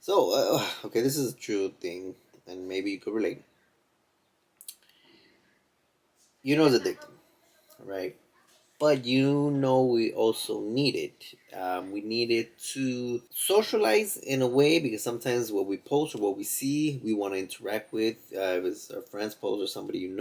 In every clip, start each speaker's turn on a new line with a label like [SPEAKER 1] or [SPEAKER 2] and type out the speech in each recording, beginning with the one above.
[SPEAKER 1] So, okay, this is a true thing, and maybe you could relate. You know it's addicting, right? But you know we also need it. We need it to socialize in a way because sometimes what we post or what we see, we want to interact with. If it's our friends post or somebody you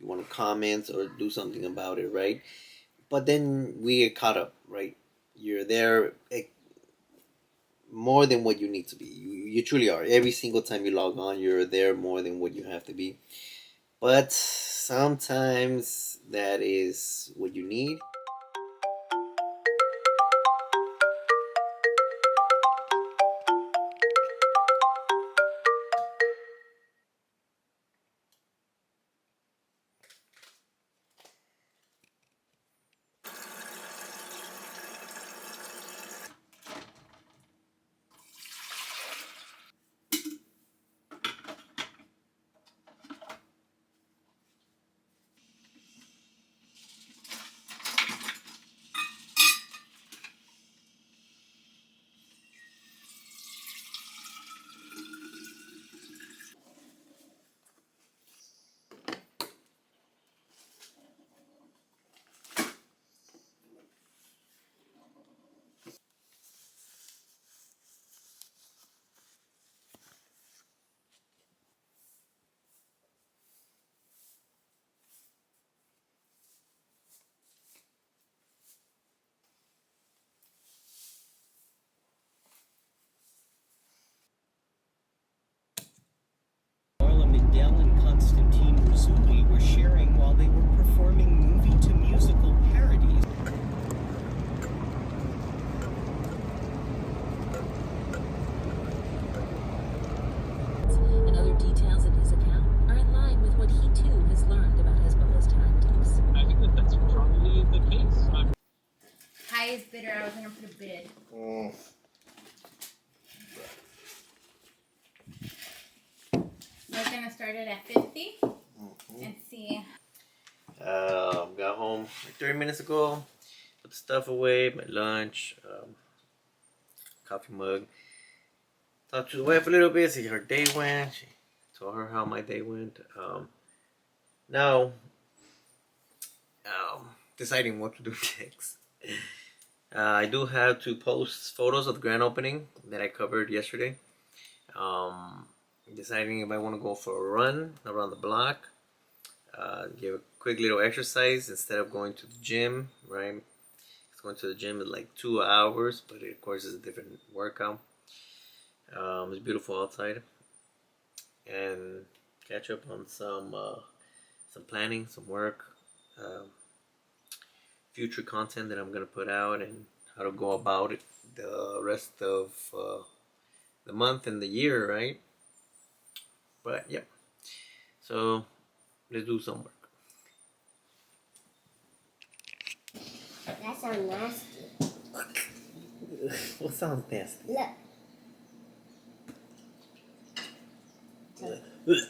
[SPEAKER 1] want to comment or do something about it, right? But then we get caught up, right? You're there more than what you need to be. You truly are. Every single time you log on, you're there more than what you have to be. But sometimes that is what you need.
[SPEAKER 2] And Constantine Marzulli were sharing while they were performing movie-to-musical parodies.
[SPEAKER 3] And other details in his account are in line with what he too has learned about Hezbollah's tactics.
[SPEAKER 4] I think that's probably the case.
[SPEAKER 5] Highest bidder, I was gonna put a bid. I was gonna start it at 50 and see.
[SPEAKER 1] Got home like 30 minutes ago. Put the stuff away, my lunch, coffee mug. Talked to the wife a little bit, see how her day went. She told her how my day went. Now, deciding what to do next. I do have to post photos of the grand opening that I covered yesterday. Deciding if I want to go for a run around the block. Give a quick little exercise instead of going to the gym, right? Going to the gym is like 2 hours, but it, of course it's a different workout. It's beautiful outside, and catch up on some planning, some work, future content that I'm gonna put out, and how to go about it the rest of the month and the year, right? But yeah, so let's do some work.
[SPEAKER 6] That sounds nasty.
[SPEAKER 1] What sounds nasty?
[SPEAKER 6] Look.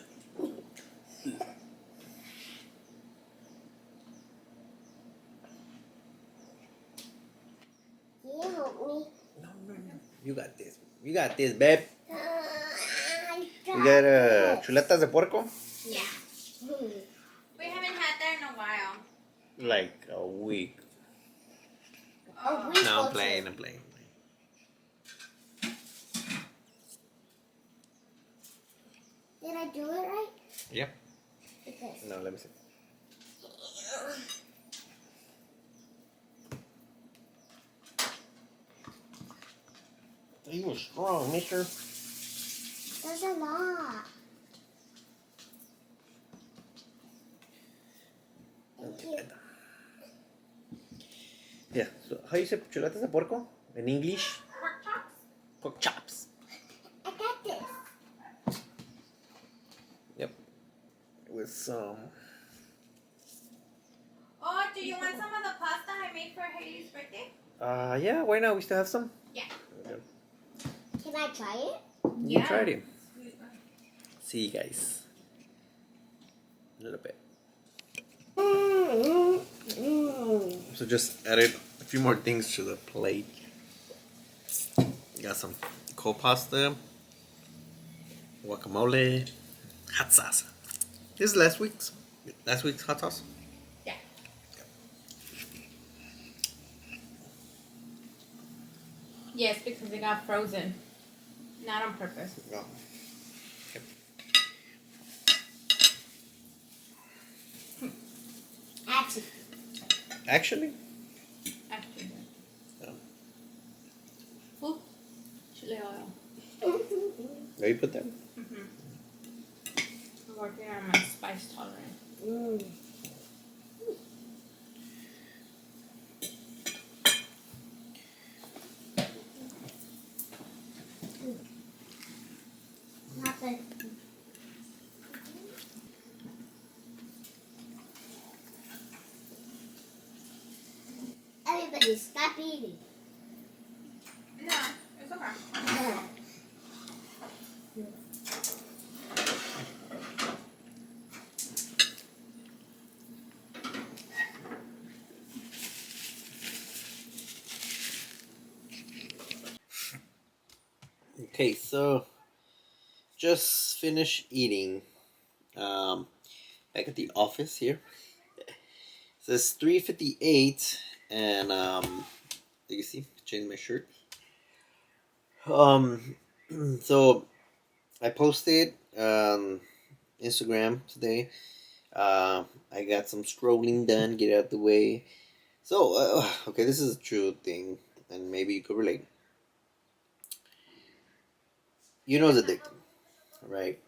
[SPEAKER 6] Can you help me?
[SPEAKER 1] No. You got this. You got this, babe. You got chuletas de puerco?
[SPEAKER 5] Yeah. We haven't had that in a while.
[SPEAKER 1] Like a week.
[SPEAKER 6] Oh, we
[SPEAKER 1] No, I'm
[SPEAKER 6] go
[SPEAKER 1] playing.
[SPEAKER 6] to-
[SPEAKER 1] I'm playing.
[SPEAKER 6] Did I do it right?
[SPEAKER 1] Yeah.
[SPEAKER 6] Because
[SPEAKER 1] No, let me see. You were strong, mister.
[SPEAKER 6] there's a lot. Thank you.
[SPEAKER 1] Yeah. So how you say chuletas de puerco in English?
[SPEAKER 5] Pork chops?
[SPEAKER 1] Pork chops.
[SPEAKER 6] I got this.
[SPEAKER 1] Yep. With some.
[SPEAKER 5] Oh, do you want some of the pasta I made for Haley's birthday?
[SPEAKER 1] Yeah. Why not? We still have some.
[SPEAKER 5] Yeah.
[SPEAKER 1] Okay.
[SPEAKER 6] Can I try it?
[SPEAKER 1] You tried it. See you guys. A little bit. So just added a few more things to the plate. Got some cold pasta, guacamole, hot sauce. This is last week's hot sauce.
[SPEAKER 5] Yeah. Yes, because it got frozen. Not on purpose.
[SPEAKER 1] No.
[SPEAKER 6] Actually,
[SPEAKER 1] Actually,
[SPEAKER 5] Actually.
[SPEAKER 1] no.
[SPEAKER 5] Ooh, chili oil.
[SPEAKER 1] Where you put that?
[SPEAKER 5] I'm working on my spice tolerance.
[SPEAKER 6] nothing. Everybody, stop eating.
[SPEAKER 5] No, it's okay.
[SPEAKER 1] Okay, so just finished eating. Back at the office here. So it's 3:58, and you can see, changed my shirt. So I posted Instagram today. I got some scrolling done, get out the way. So okay, this is a true thing, and maybe you could relate. You know it's addicting, right?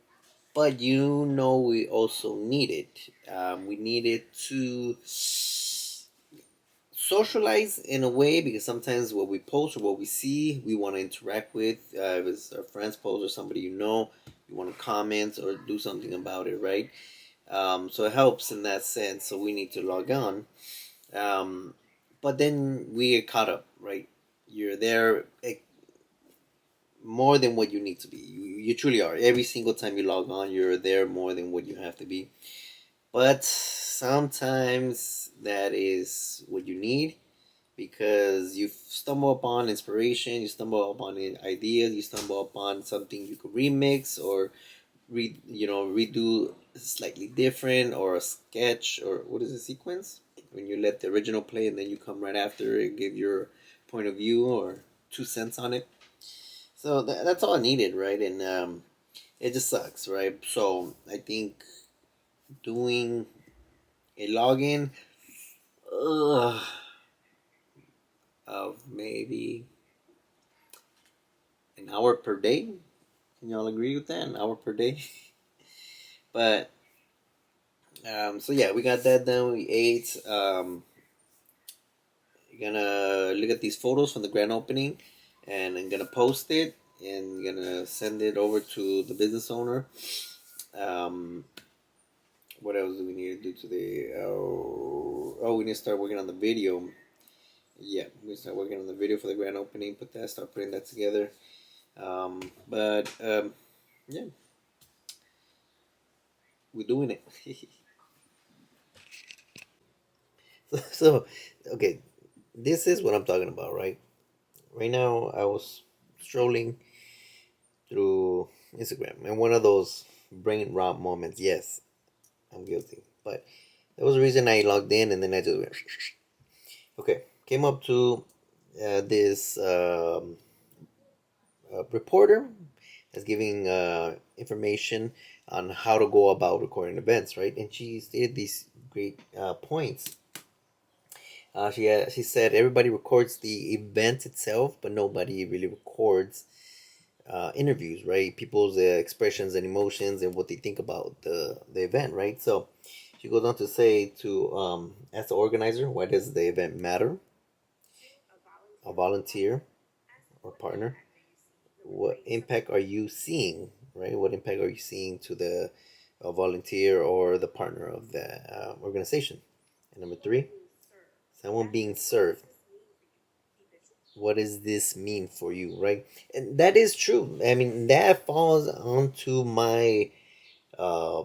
[SPEAKER 1] But you know we also need it. We need it to socialize in a way, because sometimes what we post or what we see, we want to interact with. If it's our friends post or somebody you know, you want to comment or do something about it, right? So it helps in that sense. So we need to log on. But then we get caught up, right? You're there more than what you need to be. You truly are. Every single time you log on, you're there more than what you have to be. But sometimes that is what you need, because you stumble upon inspiration, you stumble upon ideas, you stumble upon something you could remix or redo slightly different, or a sketch, or what is a sequence, when you let the original play and then you come right after and give your point of view or 2 cents on it. So that's all I needed, right? And it just sucks, right? So I think doing a login of maybe an hour per day. Can y'all agree with that? An hour per day. But so yeah, we got that done. We ate. Gonna look at these photos from the grand opening, and I'm gonna post it and gonna send it over to the business owner. What else do we need to do today? Oh, we need to start working on the video. Yeah, we start working on the video for the grand opening. Start putting that together. But yeah, we're doing it. So, okay, this is what I'm talking about, right? Right now, I was strolling through Instagram, and one of those brain rot moments. Yes, I'm guilty, but that was the reason I logged in, and then I just went. Okay, came up to this reporter that's giving information on how to go about recording events, right? And she stated these great points. She said everybody records the event itself, but nobody really records interviews, right? People's expressions and emotions and what they think about the event, right? So she goes on to say to ask the organizer, why does the event matter? A volunteer or partner, what impact are you seeing, right? What impact are you seeing to the volunteer or the partner of the organization? And number three, someone being served, what does this mean for you, right? And that is true. I mean, that falls onto my uh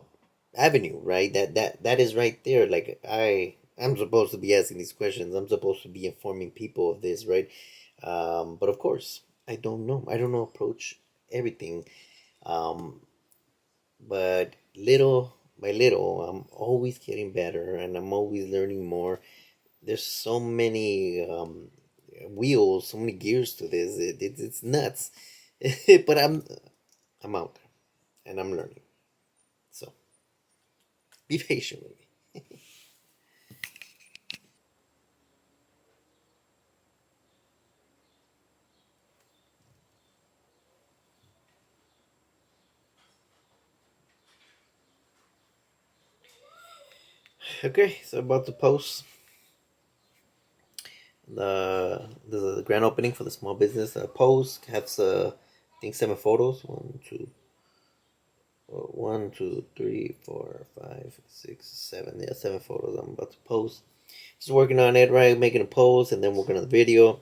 [SPEAKER 1] avenue, right? That is right there. Like I'm supposed to be asking these questions, I'm supposed to be informing people of this, right? But of course I don't know, approach everything. but little by little, I'm always getting better, and I'm always learning more. There's so many wheels, so many gears to this. It's nuts, but I'm out there, and I'm learning. So be patient with me. Okay, so about to post the grand opening for the small business. Post has I think 7 photos. 1, 2, 3, 4, 5, 6, 7. Yeah, 7 photos. I'm about to post. Just working on it, right? Making a post and then working on the video.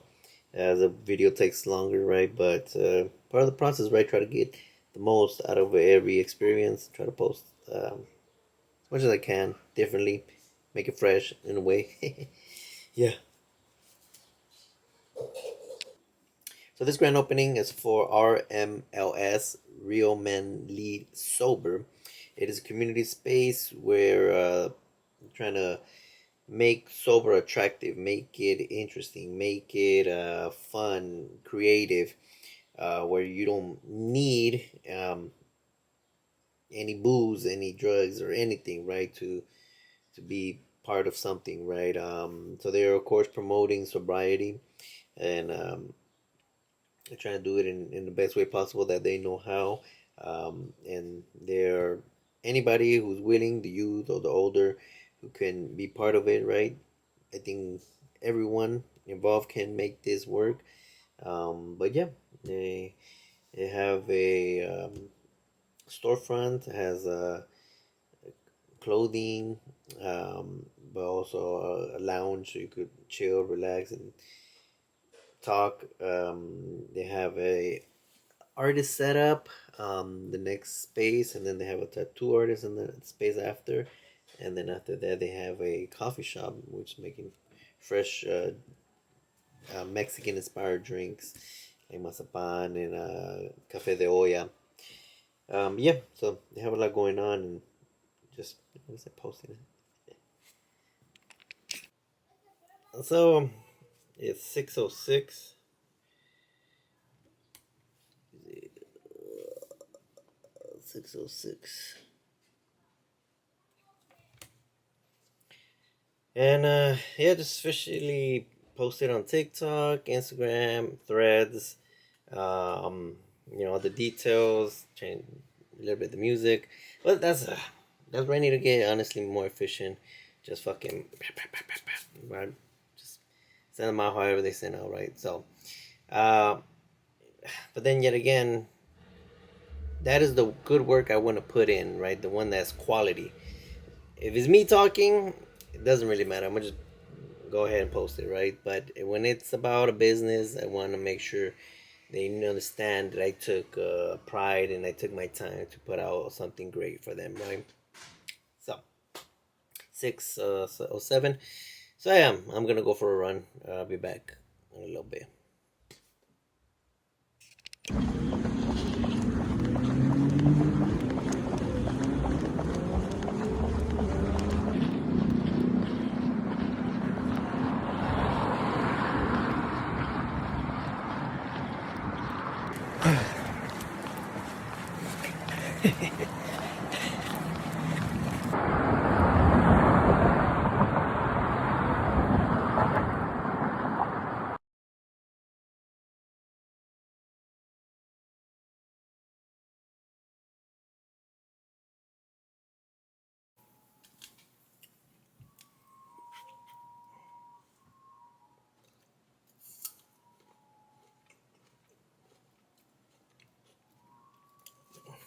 [SPEAKER 1] The video takes longer, right? But part of the process, right? Try to get the most out of every experience. Try to post as much as I can, differently, make it fresh in a way. Yeah. So this grand opening is for RMLS, Real Men Lead Sober. It is a community space where I'm trying to make sober attractive, make it interesting, make it fun, creative, where you don't need any booze, any drugs, or anything, right, to be part of something, right? So they are of course promoting sobriety, and they're trying to do it in the best way possible that they know how. And they're anybody who's willing, the youth or the older, who can be part of it, right? I think everyone involved can make this work. But yeah, they have a storefront, has clothing, but also a lounge so you could chill, relax, and talk. They have a artist setup, the next space, and then they have a tattoo artist in the space after, and then after that they have a coffee shop which is making fresh Mexican inspired drinks like mazapan and cafe de olla. Yeah, so they have a lot going on, and just what is it posting it. So it's 6:06. 6:06. And yeah, just officially posted on TikTok, Instagram, Threads. Um, the details, change a little bit of the music. But that's where I need to get honestly more efficient. Just fucking right. Just send them out however they send out, right? So, uh, but then yet again, that is the good work I want to put in, right? The one that's quality. If it's me talking, it doesn't really matter. I'm gonna just go ahead and post it, right? But when it's about a business, I want to make sure they understand that I took pride and I took my time to put out something great for them, right? So 6:07. So I'm gonna go for a run. I'll be back in a little bit.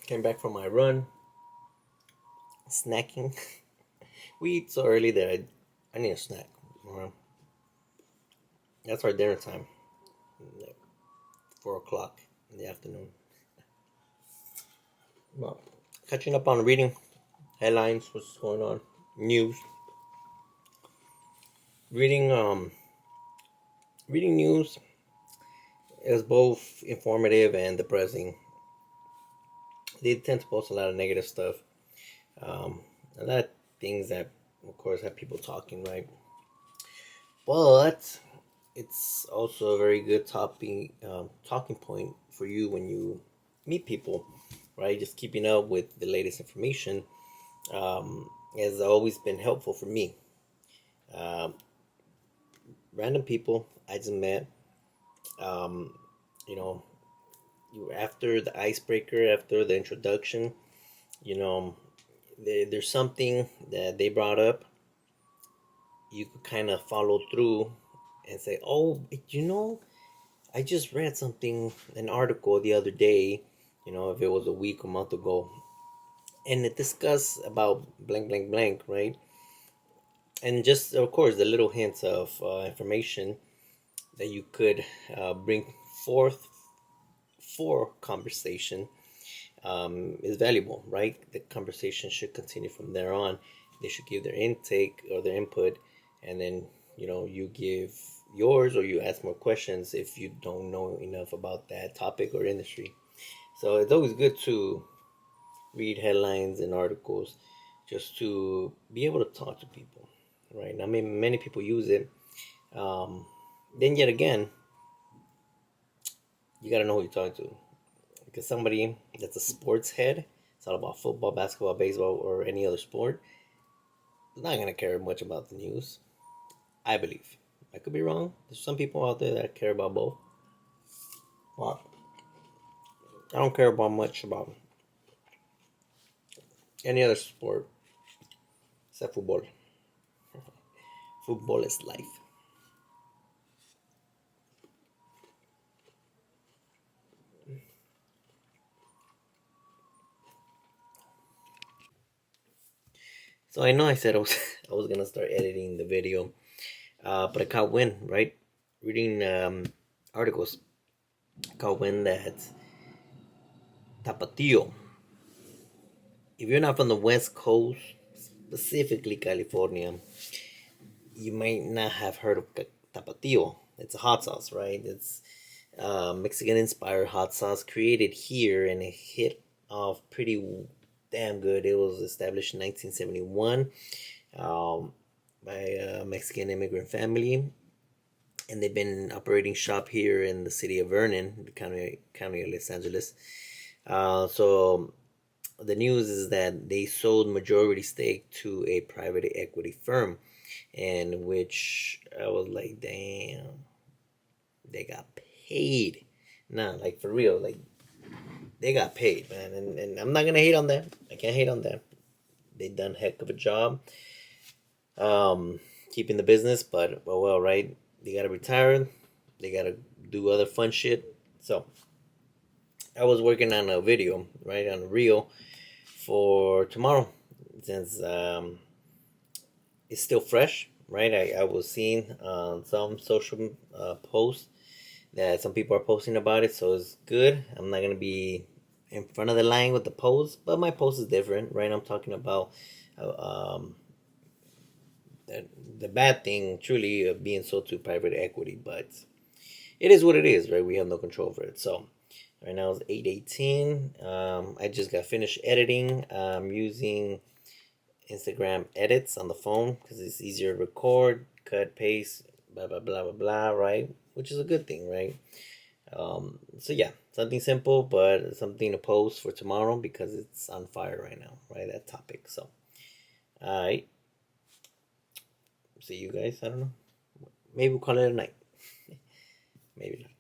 [SPEAKER 1] Came back from my run, snacking. We eat so early that I need a snack. That's our dinner time. 4 o'clock in the afternoon. Well, catching up on reading headlines, what's going on, news. Reading reading news is both informative and depressing. they tend to post a lot of negative stuff, a lot of things that, of course, have people talking, right? But it's also a very good talking point for you when you meet people, right? Just keeping up with the latest information has always been helpful for me. Um, Random people I just met, um, you know, after the icebreaker, after the introduction, you know, there's something that they brought up. You could kind of follow through and say, "Oh, I just read something, an article the other day, if it was a week or month ago, and it discussed about blank, blank, blank, right?" And just, of course, the little hints of information that you could bring forth for conversation is valuable, right? The conversation should continue from there on. They should give their intake or their input, and then you give yours, or you ask more questions if you don't know enough about that topic or industry. So it's always good to read headlines and articles just to be able to talk to people, right? I mean, many people use it. Then yet again, you got to know who you're talking to, because somebody that's a sports head, it's all about football, basketball, baseball, or any other sport, is not going to care much about the news, I believe. I could be wrong. There's some people out there that care about both. Well, I don't care about much about any other sport except football. Football is life. So I know I said I was I was gonna start editing the video, but I caught wind, right? Reading articles, I caught wind that Tapatio. If you're not from the West Coast, specifically California, you might not have heard of Tapatio. It's a hot sauce, right? It's Mexican-inspired hot sauce created here, and it hit off pretty damn good. It was established in 1971 by a Mexican immigrant family, and they've been operating shop here in the city of Vernon, the county of Los Angeles. So the news is that they sold majority stake to a private equity firm, and which I was like, damn, they got paid. Nah, like for real, like they got paid, man. And I'm not gonna hate on them. I can't hate on them. They done a heck of a job keeping the business, but well, right? They gotta retire. They gotta do other fun shit. So I was working on a video, right, on a reel for tomorrow, since it's still fresh, right? I was seeing some social posts that some people are posting about it, so it's good. I'm not gonna be in front of the line with the post, but my post is different, right? I'm talking about the bad thing, truly, of being sold to private equity, but it is what it is, right? We have no control over it. So right now it's 8:18. I just got finished editing. I'm using Instagram edits on the phone because it's easier to record, cut, paste, blah blah blah blah blah, right? Which is a good thing, right? So yeah, something simple, but something to post for tomorrow because it's on fire right now, right? That topic. So, alright, see you guys. I don't know. Maybe we'll call it a night. Maybe not.